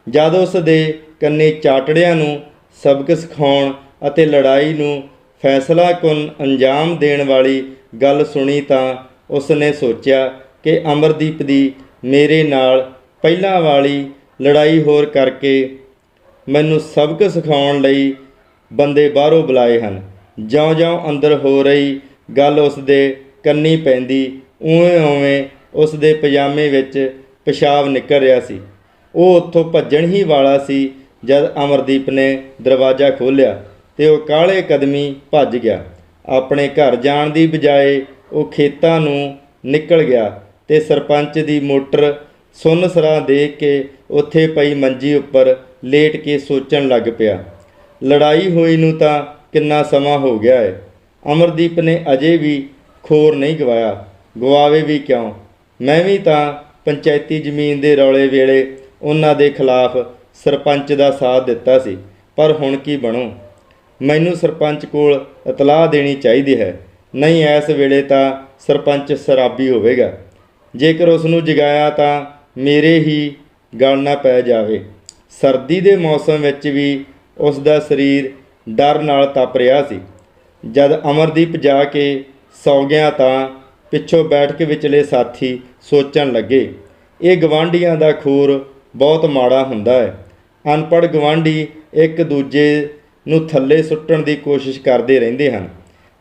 ਜਦ ਉਸ ਦੇ ਕੰਨੇ ਚਾਟੜਿਆਂ ਨੂੰ ਸਬਕ ਸਿਖਾਉਣ ਅਤੇ ਲੜਾਈ ਨੂੰ ਫੈਸਲਾਕੁਨ ਅੰਜਾਮ ਦੇਣ ਵਾਲੀ ਗੱਲ ਸੁਣੀ ਤਾਂ ਉਸ ਨੇ ਸੋਚਿਆ ਕਿ ਅਮਰਦੀਪ ਦੀ ਮੇਰੇ ਨਾਲ ਪਹਿਲਾਂ ਵਾਲੀ ਲੜਾਈ ਹੋਰ ਕਰਕੇ ਮੈਨੂੰ ਸਬਕ ਸਿਖਾਉਣ ਲਈ ਬੰਦੇ ਬਾਹਰੋਂ ਬੁਲਾਏ ਹਨ। ਜਿਉਂ-ਜਿਉਂ ਅੰਦਰ ਹੋ ਰਹੀ ਗੱਲ ਉਸ ਦੇ ਕੰਨੀ ਪੈਂਦੀ ਉਵੇਂ-ਉਵੇਂ ਉਸ ਦੇ ਪਜਾਮੇ ਵਿੱਚ ਪਿਸ਼ਾਬ ਨਿਕਲ ਰਿਹਾ ਸੀ। ਉਹ ਉੱਥੋਂ ਭੱਜਣ ਹੀ ਵਾਲਾ ਸੀ ਜਦ ਅਮਰਦੀਪ ਨੇ ਦਰਵਾਜ਼ਾ ਖੋਲ੍ਹਿਆ ਅਤੇ ਉਹ ਕਾਹਲੇ ਕਦਮੀ ਭੱਜ ਗਿਆ। ਆਪਣੇ ਘਰ ਜਾਣ ਦੀ ਬਜਾਏ ਉਹ ਖੇਤਾਂ ਨੂੰ ਨਿਕਲ ਗਿਆ ਅਤੇ ਸਰਪੰਚ ਦੀ ਮੋਟਰ ਸੁੰਨਸਰਾ ਦੇਖ ਕੇ ਉੱਥੇ ਪਈ ਮੰਜੀ ਉੱਪਰ ਲੇਟ ਕੇ ਸੋਚਣ ਲੱਗ ਪਿਆ। ਲੜਾਈ ਹੋਈ ਨੂੰ ਤਾਂ ਕਿੰਨਾ ਸਮਾਂ ਹੋ ਗਿਆ ਹੈ। ਅਮਰਦੀਪ ਨੇ ਅਜੇ ਵੀ ਖੋਰ ਨਹੀਂ ਗਵਾਇਆ। ਗਵਾਵੇ ਵੀ ਕਿਉਂ? ਮੈਂ ਵੀ ਤਾਂ ਪੰਚਾਇਤੀ ਜ਼ਮੀਨ ਦੇ ਰੌਲੇ ਵੇਲੇ ਉਹਨਾਂ ਦੇ ਖਿਲਾਫ ਸਰਪੰਚ ਦਾ ਸਾਥ ਦਿੱਤਾ ਸੀ। ਪਰ ਹੁਣ ਕੀ ਬਣੂ? ਮੈਨੂੰ ਸਰਪੰਚ ਕੋਲ ਇਤਲਾਹ ਦੇਣੀ ਚਾਹੀਦੀ ਹੈ, ਨਹੀਂ ਇਸ ਵੇਲੇ ਤਾਂ ਸਰਪੰਚ ਸ਼ਰਾਬੀ ਹੋਵੇਗਾ। ਜੇਕਰ ਉਸ ਨੂੰ ਜਗਾਇਆ ਤਾਂ ਮੇਰੇ ਹੀ ਗਲ ਨਾ ਪੈ ਜਾਵੇ। ਸਰਦੀ ਦੇ ਮੌਸਮ ਵਿੱਚ ਵੀ ਉਸ ਦਾ ਸਰੀਰ ਡਰ ਨਾਲ ਤਪ ਰਿਹਾ ਸੀ। ਜਦ ਅਮਰਦੀਪ ਜਾ ਕੇ ਸੌ ਗਿਆ ਤਾਂ ਪਿੱਛੋਂ ਬੈਠਕ ਵਿਚਲੇ ਸਾਥੀ ਸੋਚਣ ਲੱਗੇ, ਇਹ ਗਵਾਂਢੀਆਂ ਦਾ ਖੂਰ ਬਹੁਤ ਮਾੜਾ ਹੁੰਦਾ ਹੈ। ਅਨਪੜ੍ਹ ਗਵਾਂਢੀ ਇੱਕ ਦੂਜੇ ਨੂੰ ਥੱਲੇ ਸੁੱਟਣ ਦੀ ਕੋਸ਼ਿਸ਼ ਕਰਦੇ ਰਹਿੰਦੇ ਹਨ।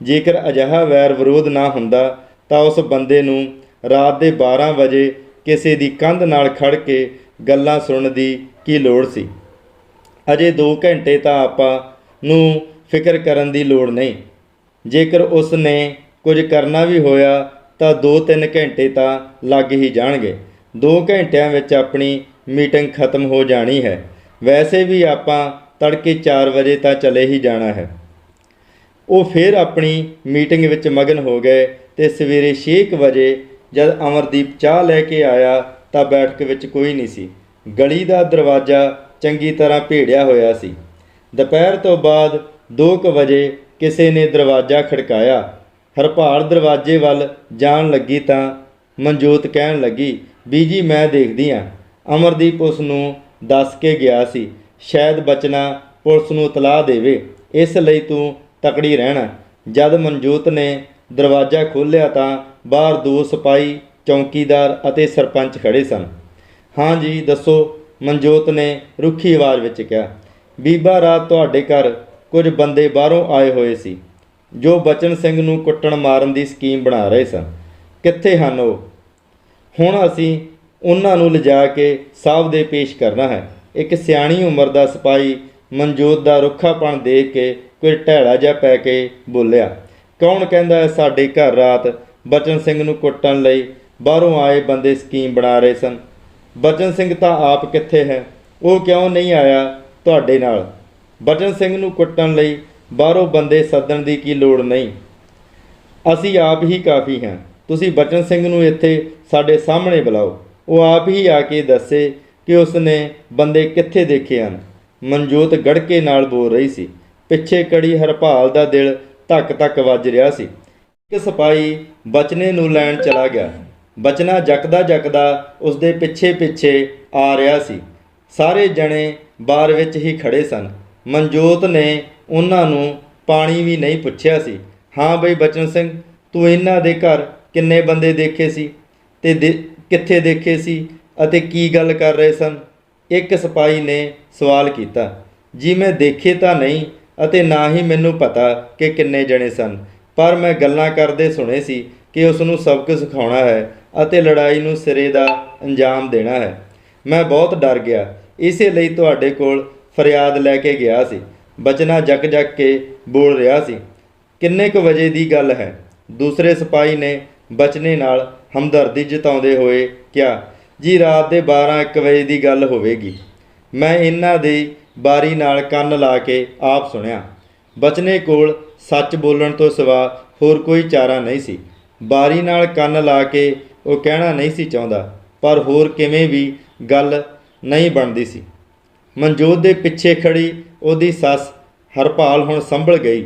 ਜੇਕਰ ਅਜਿਹਾ ਵੈਰ ਵਿਰੋਧ ਨਾ ਹੁੰਦਾ ਤਾਂ ਉਸ ਬੰਦੇ ਨੂੰ ਰਾਤ ਦੇ 12 ਵਜੇ ਕਿਸੇ ਦੀ ਕੰਧ ਨਾਲ ਖੜ ਕੇ ਗੱਲਾਂ ਸੁਣਨ ਦੀ ਕੀ ਲੋੜ ਸੀ। ਅਜੇ 2 ਘੰਟੇ ਤਾਂ ਆਪਾਂ ਨੂੰ ਫਿਕਰ ਕਰਨ ਦੀ ਲੋੜ ਨਹੀਂ। ਜੇਕਰ ਉਸ ਨੇ ਕੁਝ ਕਰਨਾ ਵੀ ਹੋਇਆ ਤਾਂ 2-3 ਘੰਟੇ ਤਾਂ ਲੱਗ ਹੀ ਜਾਣਗੇ। 2 ਘੰਟਿਆਂ ਵਿੱਚ ਆਪਣੀ ਮੀਟਿੰਗ ਖਤਮ ਹੋ ਜਾਣੀ ਹੈ। ਵੈਸੇ ਵੀ ਆਪਾਂ ਤੜਕੇ 4 ਵਜੇ ਤਾਂ ਚਲੇ ਹੀ ਜਾਣਾ ਹੈ। ਉਹ ਫਿਰ ਆਪਣੀ ਮੀਟਿੰਗ ਵਿੱਚ ਮਗਨ ਹੋ ਗਏ ਅਤੇ ਸਵੇਰੇ 6 ਵਜੇ ਜਦ ਅਮਰਦੀਪ ਚਾਹ ਲੈ ਕੇ ਆਇਆ ਤਾਂ ਬੈਠਕ ਵਿੱਚ ਕੋਈ ਨਹੀਂ ਸੀ। ਗਲੀ ਦਾ ਦਰਵਾਜ਼ਾ ਚੰਗੀ ਤਰ੍ਹਾਂ ਭੇੜਿਆ ਹੋਇਆ ਸੀ। ਦੁਪਹਿਰ ਤੋਂ ਬਾਅਦ 2 ਵਜੇ ਕਿਸੇ ਨੇ ਦਰਵਾਜ਼ਾ ਖੜਕਾਇਆ। ਹਰਪਾਲ ਦਰਵਾਜ਼ੇ ਵੱਲ ਜਾਣ ਲੱਗੀ ਤਾਂ ਮਨਜੋਤ ਕਹਿਣ ਲੱਗੀ, ਬੀਜੀ ਮੈਂ ਦੇਖਦੀ ਹਾਂ। ਅਮਰਦੀਪ ਉਸ ਨੂੰ ਦੱਸ ਕੇ ਗਿਆ ਸੀ, ਸ਼ਾਇਦ ਬਚਨਾ ਪੁਲਿਸ ਨੂੰ ਇਤਲਾਹ ਦੇਵੇ, ਇਸ ਲਈ ਤੂੰ ਤਕੜੀ ਰਹਿਣਾ। ਜਦ ਮਨਜੋਤ ਨੇ ਦਰਵਾਜ਼ਾ ਖੋਲ੍ਹਿਆ ਤਾਂ ਬਾਹਰ 2 ਸਿਪਾਹੀ, ਚੌਂਕੀਦਾਰ ਅਤੇ ਸਰਪੰਚ ਖੜ੍ਹੇ ਸਨ। ਹਾਂ ਜੀ ਦੱਸੋ, ਮਨਜੋਤ ਨੇ ਰੁੱਖੀ ਆਵਾਜ਼ ਵਿੱਚ ਕਿਹਾ। ਬੀਬਾ ਰਾਤ ਤੁਹਾਡੇ ਘਰ ਕੁਝ ਬੰਦੇ ਬਾਹਰੋਂ ਆਏ ਹੋਏ ਸੀ ਜੋ ਬਚਨ ਸਿੰਘ ਨੂੰ ਕੁੱਟਣ ਮਾਰਨ ਦੀ ਸਕੀਮ ਬਣਾ ਰਹੇ ਸਨ। ਕਿੱਥੇ ਹਨ ਉਹ? ਹੁਣ ਅਸੀਂ ਉਹਨਾਂ ਨੂੰ ਲਿਜਾ ਕੇ ਸਾਹਿਬ ਦੇ ਪੇਸ਼ ਕਰਨਾ ਹੈ। ਇੱਕ ਸਿਆਣੀ ਉਮਰ ਦਾ ਸਿਪਾਹੀ ਮਨਜੋਤ ਦਾ ਰੁੱਖਾਪਣ ਦੇਖ ਕੇ ਕੁਝ ਢੈਲਾ ਜਿਹਾ ਪੈ ਕੇ ਬੋਲਿਆ, ਕੌਣ ਕਹਿੰਦਾ ਹੈ ਸਾਡੇ ਘਰ ਰਾਤ ਬਚਨ ਸਿੰਘ ਨੂੰ ਕੁੱਟਣ ਲਈ ਬਾਹਰੋਂ ਆਏ ਬੰਦੇ ਸਕੀਮ ਬਣਾ ਰਹੇ ਸਨ? ਬਚਨ ਸਿੰਘ ਤਾਂ ਆਪ ਕਿੱਥੇ ਹੈ? ਉਹ ਕਿਉਂ ਨਹੀਂ ਆਇਆ ਤੁਹਾਡੇ ਨਾਲ? ਬਚਨ ਸਿੰਘ ਨੂੰ ਕੁੱਟਣ ਲਈ ਬਾਹਰੋਂ ਬੰਦੇ ਸੱਦਣ ਦੀ ਕੀ ਲੋੜ ਨਹੀਂ। ਅਸੀਂ ਆਪ ਹੀ ਕਾਫੀ ਹਾਂ। ਤੁਸੀਂ ਬਚਨ ਸਿੰਘ ਨੂੰ ਇੱਥੇ ਸਾਡੇ ਸਾਹਮਣੇ ਬੁਲਾਓ। ਉਹ ਆਪ ਹੀ ਆ ਕੇ ਦੱਸੇ ਕਿ ਉਸ ਨੇ ਬੰਦੇ ਕਿੱਥੇ ਦੇਖੇ ਹਨ। ਮਨਜੋਤ ਗੜਕੇ ਨਾਲ ਬੋਲ ਰਹੀ ਸੀ। ਪਿੱਛੇ ਕੜੀ ਹਰਪਾਲ ਦਾ ਦਿਲ ਧੱਕ ਧੱਕ ਵੱਜ ਰਿਹਾ ਸੀ। ਇੱਕ ਸਿਪਾਹੀ ਬਚਨੇ ਨੂੰ ਲੈਣ ਚਲਾ ਗਿਆ। ਬਚਨਾ ਜਕਦਾ ਜਕਦਾ ਉਸਦੇ ਪਿੱਛੇ ਪਿੱਛੇ ਆ ਰਿਹਾ ਸੀ। ਸਾਰੇ ਜਣੇ ਬਾਰ ਵਿੱਚ ਹੀ ਖੜੇ ਸਨ। ਮਨਜੋਤ ਨੇ ਉਹਨਾਂ ਨੂੰ ਪਾਣੀ ਵੀ ਨਹੀਂ ਪੁੱਛਿਆ ਸੀ। ਹਾਂ ਬਈ ਬਚਨ ਸਿੰਘ, ਤੂੰ ਇਹਨਾਂ ਦੇ ਘਰ ਕਿੰਨੇ ਬੰਦੇ ਦੇਖੇ ਸੀ ਤੇ ਕਿੱਥੇ ਦੇਖੇ ਸੀ ਅਤੇ ਕੀ ਗੱਲ ਕਰ ਰਹੇ ਸਨ? ਇੱਕ ਸਿਪਾਹੀ ਨੇ ਸਵਾਲ ਕੀਤਾ। ਜੀ ਮੈਂ ਦੇਖੇ ਤਾਂ ਨਹੀਂ ਅਤੇ ਨਾ ਹੀ ਮੈਨੂੰ ਪਤਾ ਕਿ ਕਿੰਨੇ ਜਣੇ ਸਨ, ਪਰ ਮੈਂ ਗੱਲਾਂ ਕਰਦੇ ਸੁਣੇ ਸੀ ਕਿ ਉਸ ਨੂੰ ਸਬਕ ਸਿਖਾਉਣਾ ਹੈ ਅਤੇ ਲੜਾਈ ਨੂੰ ਸਿਰੇ ਦਾ ਅੰਜਾਮ ਦੇਣਾ ਹੈ। ਮੈਂ ਬਹੁਤ ਡਰ ਗਿਆ, ਇਸੇ ਲਈ ਤੁਹਾਡੇ ਕੋਲ ਫਰਿਆਦ ਲੈ ਕੇ ਗਿਆ ਸੀ। ਬਚਨਾ ਜਕ ਜਕ ਕੇ ਬੋਲ ਰਿਹਾ ਸੀ। ਕਿੰਨੇ ਕੁ ਵਜੇ ਦੀ ਗੱਲ ਹੈ? ਦੂਸਰੇ ਸਿਪਾਹੀ ਨੇ ਬਚਨੇ ਨਾਲ ਹਮਦਰਦੀ ਜਤਾਉਂਦੇ ਹੋਏ ਕਿਹਾ। ਜੀ ਰਾਤ ਦੇ 12-1 ਵਜੇ ਦੀ ਗੱਲ ਹੋਵੇਗੀ। ਮੈਂ ਇਹਨਾਂ ਦੀ ਬਾਰੀ ਨਾਲ ਕੰਨ ਲਾ ਕੇ ਆਪ ਸੁਣਿਆ। ਬਚਨੇ ਕੋਲ ਸੱਚ ਬੋਲਣ ਤੋਂ ਸਿਵਾ ਹੋਰ ਕੋਈ ਚਾਰਾ ਨਹੀਂ ਸੀ। ਬਾਰੀ ਨਾਲ ਕੰਨ ਲਾ ਕੇ ਉਹ ਕਹਿਣਾ ਨਹੀਂ ਸੀ ਚਾਹੁੰਦਾ, ਪਰ ਹੋਰ ਕਿਵੇਂ ਵੀ ਗੱਲ ਨਹੀਂ ਬਣਦੀ ਸੀ। ਮਨਜੋਤ ਦੇ ਪਿੱਛੇ ਖੜੀ ਉਹਦੀ ਸੱਸ ਹਰਪਾਲ ਹੁਣ ਸੰਭਲ ਗਈ।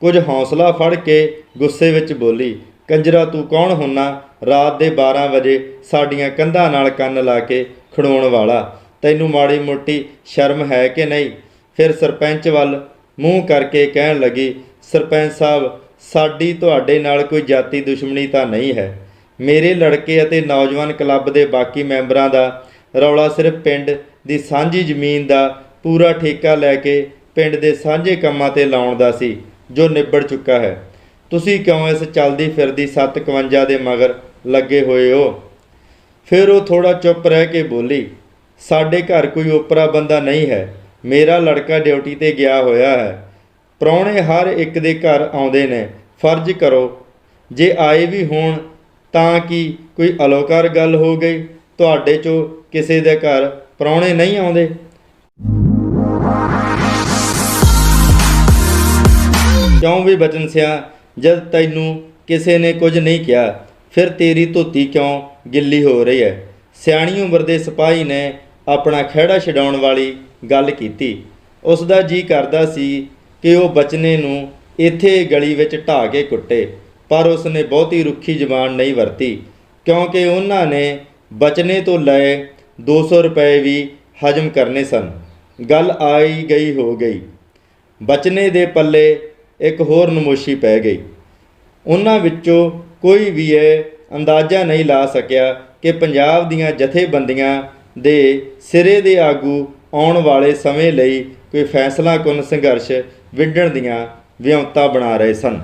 ਕੁਝ ਹੌਸਲਾ ਫੜ ਕੇ ਗੁੱਸੇ ਵਿੱਚ ਬੋਲੀ। ਕੰਜਰਾ ਤੂੰ ਕੌਣ ਹੁੰਨਾ ਰਾਤ ਦੇ 12 ਵਜੇ ਸਾਡੀਆਂ ਕੰਧਾਂ ਨਾਲ ਕੰਨ ਲਾ ਕੇ ਖੜੋਣ ਵਾਲਾ? ਤੈਨੂੰ ਮਾੜੀ ਮੋਟੀ ਸ਼ਰਮ ਹੈ ਕਿ ਨਹੀਂ? ਫਿਰ ਸਰਪੰਚ ਵੱਲ ਮੂੰਹ ਕਰਕੇ ਕਹਿਣ ਲੱਗੀ, ਸਰਪੰਚ ਸਾਹਿਬ, ਸਾਡੀ ਤੁਹਾਡੇ ਨਾਲ ਕੋਈ ਜਾਤੀ ਦੁਸ਼ਮਣੀ ਤਾਂ ਨਹੀਂ ਹੈ। ਮੇਰੇ ਲੜਕੇ ਅਤੇ ਨੌਜਵਾਨ ਕਲੱਬ ਦੇ ਬਾਕੀ ਮੈਂਬਰਾਂ ਦਾ ਰੌਲਾ ਸਿਰਫ ਪਿੰਡ ਦੀ ਸਾਂਝੀ ਜ਼ਮੀਨ ਦਾ ਪੂਰਾ ਠੇਕਾ ਲੈ ਕੇ ਪਿੰਡ ਦੇ ਸਾਂਝੇ ਕੰਮਾਂ 'ਤੇ ਲਾਉਣ ਦਾ ਸੀ, ਜੋ ਨਿਬੜ ਚੁੱਕਾ ਹੈ। ਤੁਸੀਂ ਕਿਉਂ ਇਸ ਚੱਲਦੀ ਫਿਰਦੀ 751 ਦੇ ਮਗਰ ਲੱਗੇ ਹੋਏ ਹੋ? ਫਿਰ ਉਹ ਥੋੜ੍ਹਾ ਚੁੱਪ ਰਹਿ ਕੇ ਬੋਲੀ, ਸਾਡੇ ਘਰ ਕੋਈ ਓਪਰਾ ਬੰਦਾ ਨਹੀਂ ਹੈ। ਮੇਰਾ ਲੜਕਾ ਡਿਊਟੀ 'ਤੇ ਗਿਆ ਹੋਇਆ ਹੈ। ਪ੍ਰਾਹੁਣੇ ਹਰ ਇੱਕ ਦੇ ਘਰ ਆਉਂਦੇ ਨੇ। ਫਰਜ਼ ਕਰੋ, ਜੇ ਆਏ ਵੀ ਹੋਣ ਤਾਂ ਕੀ ਕੋਈ ਅਲੋਕਾਰ ਗੱਲ ਹੋ ਗਈ? ਤੁਹਾਡੇ 'ਚੋਂ ਕਿਸੇ ਦੇ ਘਰ ਪ੍ਰਾਹੁਣੇ ਨਹੀਂ ਆਉਂਦੇ? ਕਿਉਂ ਵੀ ਬਚਨ ਸਿਆ, ਜਦ ਤੈਨੂੰ ਕਿਸੇ ਨੇ ਕੁਝ ਨਹੀਂ ਕਿਹਾ, ਫਿਰ ਤੇਰੀ ਧੋਤੀ ਕਿਉਂ ਗਿੱਲੀ ਹੋ ਰਹੀ ਹੈ? ਸਿਆਣੀ ਉਮਰ ਦੇ ਸਿਪਾਹੀ ਨੇ ਆਪਣਾ ਖਹਿੜਾ ਛਡਾਉਣ ਵਾਲੀ ਗੱਲ ਕੀਤੀ। ਉਸ ਦਾ ਜੀ ਕਰਦਾ ਸੀ ਕਿ ਉਹ ਬਚਨੇ ਨੂੰ ਇੱਥੇ ਗਲੀ ਵਿੱਚ ਢਾਹ ਕੇ ਕੁੱਟੇ, ਪਰ ਉਸ ਨੇ ਬਹੁਤੀ ਰੁੱਖੀ ਜ਼ਬਾਨ ਨਹੀਂ ਵਰਤੀ, ਕਿਉਂਕਿ ਉਹਨਾਂ ਨੇ ਬਚਨੇ ਤੋਂ ਲਏ 200 ਰੁਪਏ ਵੀ ਹਜਮ ਕਰਨੇ ਸਨ। ਗੱਲ ਆਈ ਗਈ ਹੋ ਗਈ। ਬਚਨੇ ਦੇ ਪੱਲੇ ਇੱਕ ਹੋਰ ਨਮੋਸ਼ੀ ਪੈ ਗਈ। ਉਹਨਾਂ ਵਿੱਚੋਂ ਕੋਈ ਵੀ ਇਹ ਅੰਦਾਜ਼ਾ ਨਹੀਂ ਲਾ ਸਕਿਆ ਕਿ ਪੰਜਾਬ ਦੀਆਂ ਜਥੇਬੰਦੀਆਂ ਦੇ ਸਿਰੇ ਦੇ ਆਗੂ ਆਉਣ ਵਾਲੇ ਸਮੇਂ ਲਈ ਕੋਈ ਫੈਸਲਾਕੁੰਨ ਸੰਘਰਸ਼ ਵਿੱਢਣ ਦੀਆਂ ਵਿਉਂਤਾਂ ਬਣਾ ਰਹੇ ਸਨ।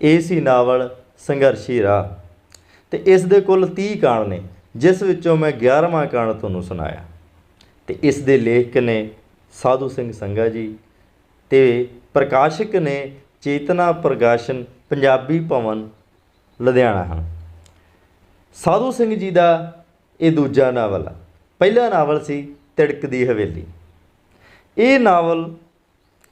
ਇਹ ਸੀ ਨਾਵਲ ਸੰਘਰਸ਼ੀ ਰਾਹ, ਅਤੇ ਇਸ ਦੇ ਕੁੱਲ 30 ਕਾਂਡ ਨੇ, ਜਿਸ ਵਿੱਚੋਂ ਮੈਂ 11ਵਾਂ ਕਾਂਡ ਤੁਹਾਨੂੰ ਸੁਣਾਇਆ। ਅਤੇ ਇਸ ਦੇ ਲੇਖਕ ਨੇ ਸਾਧੂ ਸਿੰਘ ਸੰਘਾ ਜੀ ਅਤੇ ਪ੍ਰਕਾਸ਼ਕ ਨੇ ਚੇਤਨਾ ਪ੍ਰਕਾਸ਼ਨ ਪੰਜਾਬੀ ਭਵਨ ਲੁਧਿਆਣਾ ਹਨ। ਸਾਧੂ ਸਿੰਘ ਜੀ ਦਾ ਇਹ ਦੂਜਾ ਨਾਵਲ ਆ। ਪਹਿਲਾ ਨਾਵਲ ਸੀ ਤਿੜਕਦੀ ਹਵੇਲੀ। ਇਹ ਨਾਵਲ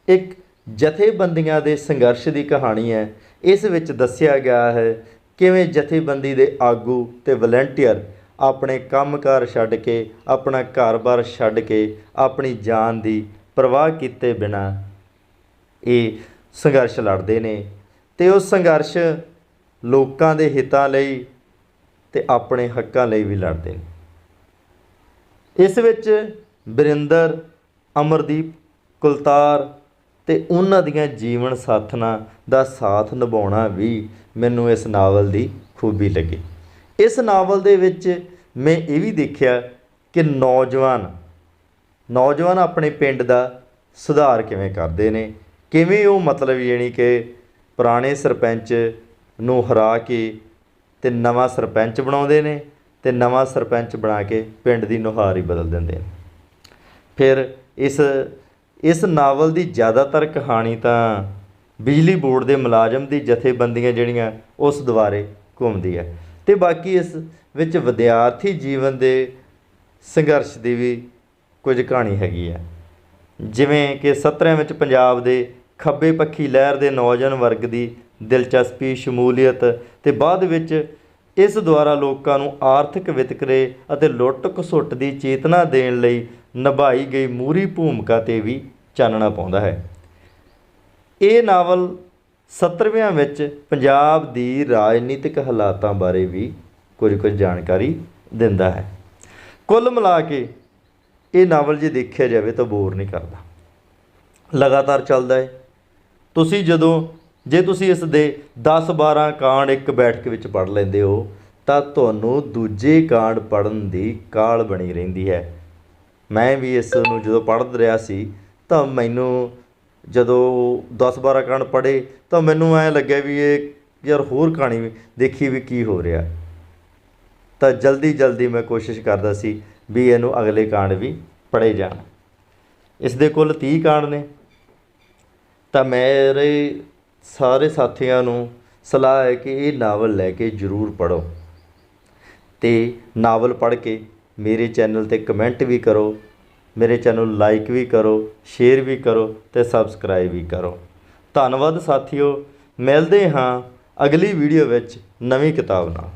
ਇੱਕ ਜਥੇਬੰਦੀਆਂ ਦੇ ਸੰਘਰਸ਼ ਦੀ ਕਹਾਣੀ ਹੈ। ਇਸ ਵਿੱਚ ਦੱਸਿਆ ਗਿਆ ਹੈ ਕਿਵੇਂ ਜਥੇਬੰਦੀ ਦੇ ਆਗੂ ਅਤੇ ਵਲੰਟੀਅਰ ਆਪਣੇ ਕੰਮਕਾਰ ਛੱਡ ਕੇ, ਆਪਣਾ ਘਰ-ਬਾਰ ਛੱਡ ਕੇ, ਆਪਣੀ ਜਾਨ ਦੀ ਪਰਵਾਹ ਕੀਤੇ ਬਿਨਾਂ ਇਹ ਸੰਘਰਸ਼ ਲੜਦੇ ਨੇ, ਅਤੇ ਉਹ ਸੰਘਰਸ਼ ਲੋਕਾਂ ਦੇ ਹਿੱਤਾਂ ਲਈ ਅਤੇ ਆਪਣੇ ਹੱਕਾਂ ਲਈ ਵੀ ਲੜਦੇ ਨੇ। ਇਸ ਵਿੱਚ ਵਰਿੰਦਰ, ਅਮਰਦੀਪ, ਕੁਲਤਾਰ ਅਤੇ ਉਹਨਾਂ ਦੀਆਂ ਜੀਵਨ ਸਾਥਣਾਂ ਦਾ ਸਾਥ ਨਿਭਾਉਣਾ ਵੀ ਮੈਨੂੰ ਇਸ ਨਾਵਲ ਦੀ ਖੂਬੀ ਲੱਗੀ। ਇਸ ਨਾਵਲ ਦੇ ਵਿੱਚ ਮੈਂ ਇਹ ਵੀ ਦੇਖਿਆ ਕਿ ਨੌਜਵਾਨ ਆਪਣੇ ਪਿੰਡ ਦਾ ਸੁਧਾਰ ਕਿਵੇਂ ਕਰਦੇ ਨੇ, ਕਿਵੇਂ ਉਹ ਮਤਲਬ ਯਾਨੀ ਕਿ ਪੁਰਾਣੇ ਸਰਪੰਚ ਨੂੰ ਹਰਾ ਕੇ ਅਤੇ ਨਵਾਂ ਸਰਪੰਚ ਬਣਾਉਂਦੇ ਨੇ, ਅਤੇ ਨਵਾਂ ਸਰਪੰਚ ਬਣਾ ਕੇ ਪਿੰਡ ਦੀ ਨੁਹਾਰ ਹੀ ਬਦਲ ਦਿੰਦੇ ਨੇ। ਫਿਰ ਇਸ ਨਾਵਲ ਦੀ ਜ਼ਿਆਦਾਤਰ ਕਹਾਣੀ ਤਾਂ ਬਿਜਲੀ ਬੋਰਡ ਦੇ ਮੁਲਾਜ਼ਮ ਦੀ ਜਥੇਬੰਦੀਆਂ ਜਿਹੜੀਆਂ ਉਸ ਦੁਆਰੇ ਘੁੰਮਦੀ ਹੈ, ਅਤੇ ਬਾਕੀ ਇਸ ਵਿੱਚ ਵਿਦਿਆਰਥੀ ਜੀਵਨ ਦੇ ਸੰਘਰਸ਼ ਦੀ ਵੀ ਕੁਝ ਕਹਾਣੀ ਹੈਗੀ ਹੈ। ਜਿਵੇਂ ਕਿ 70 ਵਿੱਚ ਪੰਜਾਬ ਦੇ ਖੱਬੇ ਪੱਖੀ ਲਹਿਰ ਦੇ ਨੌਜਵਾਨ ਵਰਗ ਦੀ ਦਿਲਚਸਪੀ, ਸ਼ਮੂਲੀਅਤ ਅਤੇ ਬਾਅਦ ਵਿੱਚ ਇਸ ਦੁਆਰਾ ਲੋਕਾਂ ਨੂੰ ਆਰਥਿਕ ਵਿਤਕਰੇ ਅਤੇ ਲੁੱਟ ਖਸੁੱਟ ਦੀ ਚੇਤਨਾ ਦੇਣ ਲਈ ਨਿਭਾਈ ਗਈ ਮੂਹਰੀ ਭੂਮਿਕਾ 'ਤੇ ਵੀ ਚਾਨਣਾ ਪਾਉਂਦਾ ਹੈ। ਇਹ ਨਾਵਲ 70ਵਿਆਂ ਵਿੱਚ ਪੰਜਾਬ ਦੀ ਰਾਜਨੀਤਿਕ ਹਾਲਾਤਾਂ ਬਾਰੇ ਵੀ ਕੁਝ ਜਾਣਕਾਰੀ ਦਿੰਦਾ ਹੈ। ਕੁੱਲ ਮਿਲਾ ਕੇ ਇਹ ਨਾਵਲ ਜੇ ਦੇਖਿਆ ਜਾਵੇ ਤਾਂ ਬੋਰ ਨਹੀਂ ਕਰਦਾ, ਲਗਾਤਾਰ ਚੱਲਦਾ ਹੈ। ਤੁਸੀਂ ਜੇ ਤੁਸੀਂ ਇਸ ਦੇ 10-12 ਕਾਂਡ ਇੱਕ ਬੈਠਕ ਵਿੱਚ ਪੜ੍ਹ ਲੈਂਦੇ ਹੋ ਤਾਂ ਤੁਹਾਨੂੰ ਦੂਜੇ ਕਾਂਡ ਪੜ੍ਹਨ ਦੀ ਕਾਹਲ ਬਣੀ ਰਹਿੰਦੀ ਹੈ। ਮੈਂ ਵੀ ਇਸ ਨੂੰ ਜਦੋਂ ਪੜ੍ਹ ਰਿਹਾ ਸੀ ਤਾਂ ਮੈਨੂੰ ਜਦੋਂ 10-12 ਕਾਂਡ ਪੜ੍ਹੇ ਤਾਂ ਮੈਨੂੰ ਐਂ ਲੱਗਿਆ ਵੀ ਇਹ ਯਾਰ ਹੋਰ ਕਹਾਣੀ ਦੇਖੀ ਵੀ ਕੀ ਹੋ ਰਿਹਾ, ਤਾਂ ਜਲਦੀ ਮੈਂ ਕੋਸ਼ਿਸ਼ ਕਰਦਾ ਸੀ ਵੀ ਇਹਨੂੰ ਅਗਲੇ ਕਾਂਡ ਵੀ ਪੜ੍ਹੇ ਜਾਣ। ਇਸ ਦੇ ਕੁੱਲ 30 ਕਾਂਡ ਨੇ। ਤਾਂ ਮੇਰੇ ਸਾਰੇ ਸਾਥੀਆਂ ਨੂੰ ਸਲਾਹ ਹੈ ਕਿ ਇਹ ਨਾਵਲ ਲੈ ਕੇ ਜ਼ਰੂਰ ਪੜ੍ਹੋ, ਅਤੇ ਨਾਵਲ ਪੜ੍ਹ ਕੇ ਮੇਰੇ ਚੈਨਲ 'ਤੇ ਕਮੈਂਟ ਵੀ ਕਰੋ, ਮੇਰੇ ਚੈਨਲ ਨੂੰ ਲਾਈਕ ਵੀ ਕਰੋ, ਸ਼ੇਅਰ ਵੀ ਕਰੋ ਅਤੇ ਸਬਸਕ੍ਰਾਈਬ ਵੀ ਕਰੋ। ਧੰਨਵਾਦ ਸਾਥੀਓ, ਮਿਲਦੇ ਹਾਂ ਅਗਲੀ ਵੀਡੀਓ ਵਿੱਚ ਨਵੀਂ ਕਿਤਾਬ ਨਾਲ।